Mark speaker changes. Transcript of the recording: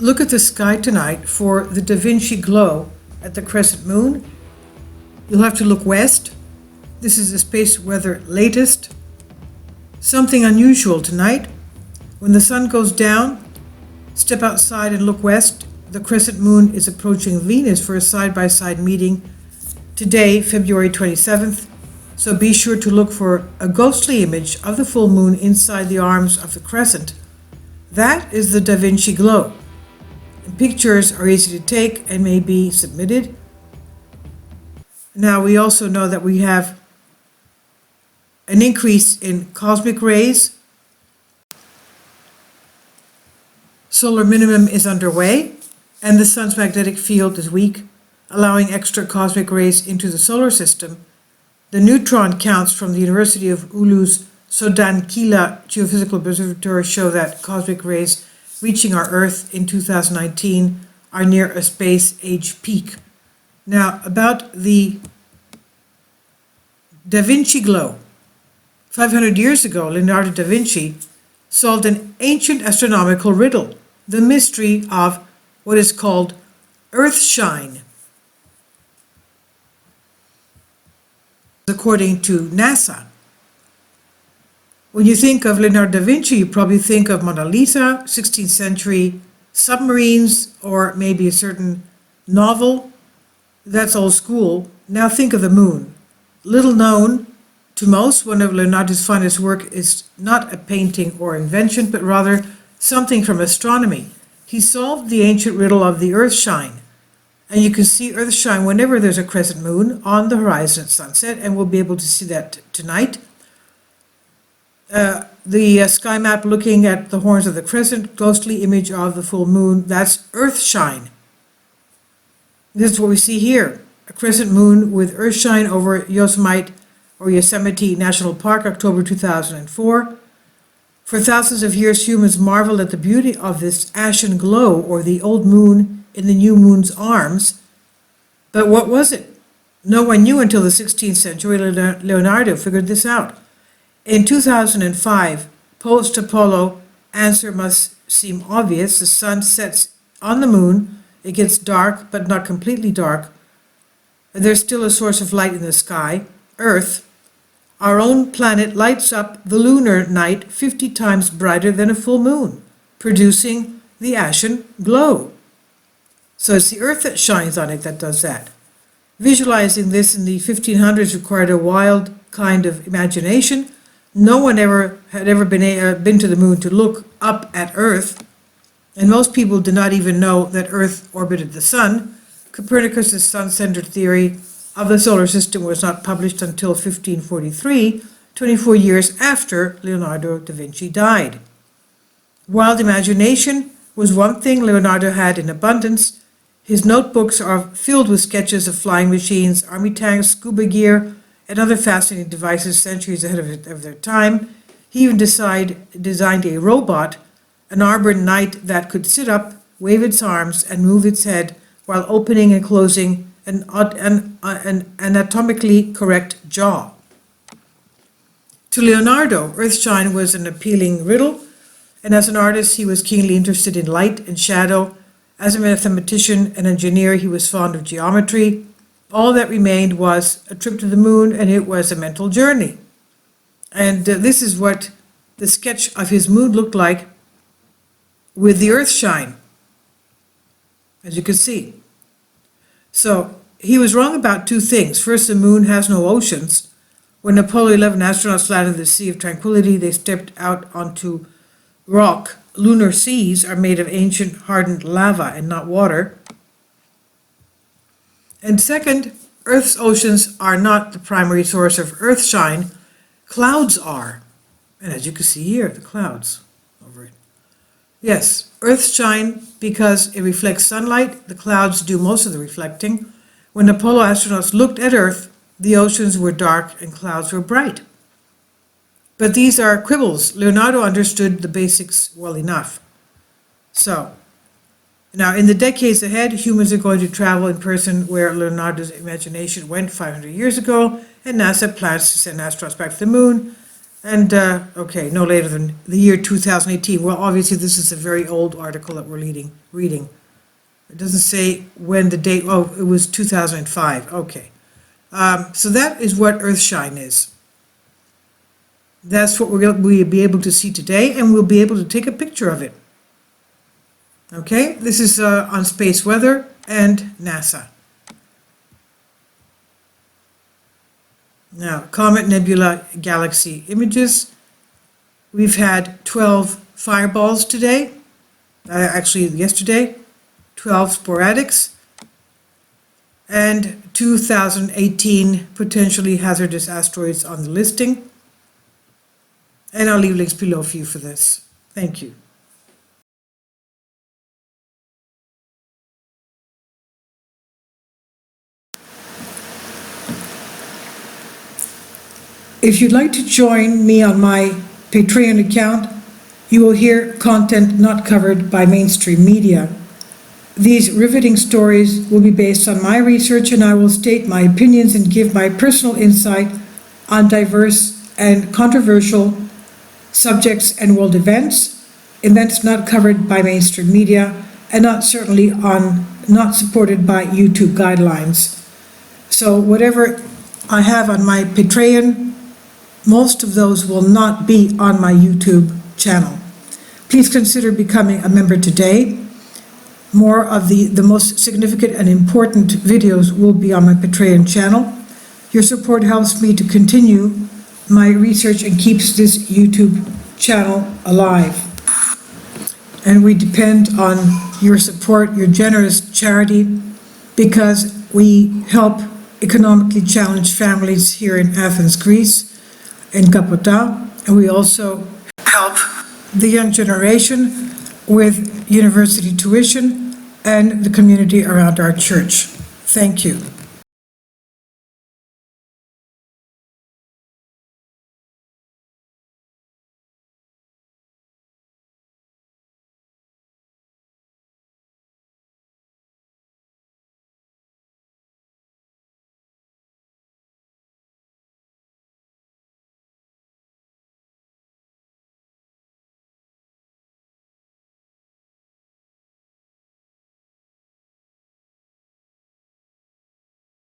Speaker 1: Look at the sky tonight for the Da Vinci glow at the crescent moon. You'll have to look west. This is the Spaceweather latest. Something unusual tonight. When the sun goes down, step outside and look west. The crescent moon is approaching Venus for a side-by-side meeting today, February 27th. So be sure to look for a ghostly image of the full moon inside the arms of the crescent. That is the Da Vinci glow. And pictures are easy to take and may be submitted. Now we also know that we have an increase in cosmic rays. Solar minimum is underway and the sun's magnetic field is weak, allowing extra cosmic rays into the solar system. The neutron counts from the University of Oulu's Sodankila Geophysical Observatory show that cosmic rays reaching our Earth in 2019 are near a space age peak. Now, about the Da Vinci glow. 500 years ago, Leonardo da Vinci solved an ancient astronomical riddle, the mystery of what is called Earthshine. According to NASA. When you think of Leonardo da Vinci, you probably think of Mona Lisa, 16th century submarines, or maybe a certain novel. That's old school. Now think of the moon. Little known to most, one of Leonardo's finest work is not a painting or invention, but rather something from astronomy. He solved the ancient riddle of the Earthshine. And you can see Earthshine whenever there's a crescent moon on the horizon at sunset, and we'll be able to see that tonight. The sky map looking at the horns of the crescent, ghostly image of the full moon, that's Earthshine. This is what we see here, a crescent moon with Earthshine over Yosemite National Park, October 2004. For thousands of years, humans marveled at the beauty of this ashen glow, or the old moon in the new moon's arms. But what was it? No one knew until the 16th century. Leonardo figured this out. In 2005, post-Apollo, answer must seem obvious. The sun sets on the moon. It gets dark, but not completely dark. There's still a source of light in the sky, Earth. Our own planet lights up the lunar night 50 times brighter than a full moon, producing the ashen glow. So it's the Earth that shines on it that does that. Visualizing this in the 1500s required a wild kind of imagination. No one had ever been to the moon to look up at Earth, and most people did not even know that Earth orbited the sun. Copernicus' sun-centered theory of the solar system was not published until 1543, 24 years after Leonardo da Vinci died. Wild imagination was one thing Leonardo had in abundance. His notebooks are filled with sketches of flying machines, army tanks, scuba gear, and other fascinating devices centuries ahead of their time. He even designed a robot, an armored knight that could sit up, wave its arms, and move its head while opening and closing an anatomically correct jaw. To Leonardo, Earthshine was an appealing riddle, and as an artist he was keenly interested in light and shadow. As a mathematician and engineer, he was fond of geometry. All that remained was a trip to the moon, and it was a mental journey. And this is what the sketch of his moon looked like with the Earthshine, as you can see. So he was wrong about two things. First, the moon has no oceans. When Apollo 11 astronauts landed in the Sea of Tranquility, they stepped out onto rock. Lunar seas are made of ancient hardened lava and not water. And second, Earth's oceans are not the primary source of Earthshine. Clouds are. And as you can see here, the clouds over it. Yes, Earthshine because it reflects sunlight. The clouds do most of the reflecting. When Apollo astronauts looked at Earth, the oceans were dark and clouds were bright. But these are quibbles. Leonardo understood the basics well enough. So, now in the decades ahead, humans are going to travel in person where Leonardo's imagination went 500 years ago, and NASA plans to send astronauts back to the moon. And, okay, no later than the year 2018. Well, obviously, this is a very old article that we're reading. It doesn't say when the date, oh, it was 2005, okay. So that is what Earthshine is. That's what we'll be able to see today, and we'll be able to take a picture of it. Okay, this is on Spaceweather and NASA. Now, Comet, Nebula, Galaxy images. We've had 12 fireballs today, actually yesterday, 12 sporadics, and 2018 potentially hazardous asteroids on the listing. And I'll leave links below for you for this. Thank you. If you'd like to join me on my Patreon account, you will hear content not covered by mainstream media. These riveting stories will be based on my research, and I will state my opinions and give my personal insight on diverse and controversial subjects and world events not covered by mainstream media, and not supported by YouTube guidelines. So whatever I have on my Patreon, most of those will not be on my YouTube channel. Please consider becoming a member today. More of the most significant and important videos will be on my Patreon channel. Your support helps me to continue my research and keeps this YouTube channel alive. And we depend on your support, your generous charity, because we help economically challenged families here in Athens, Greece, in Kapota, and we also help the young generation with university tuition and the community around our church. Thank you.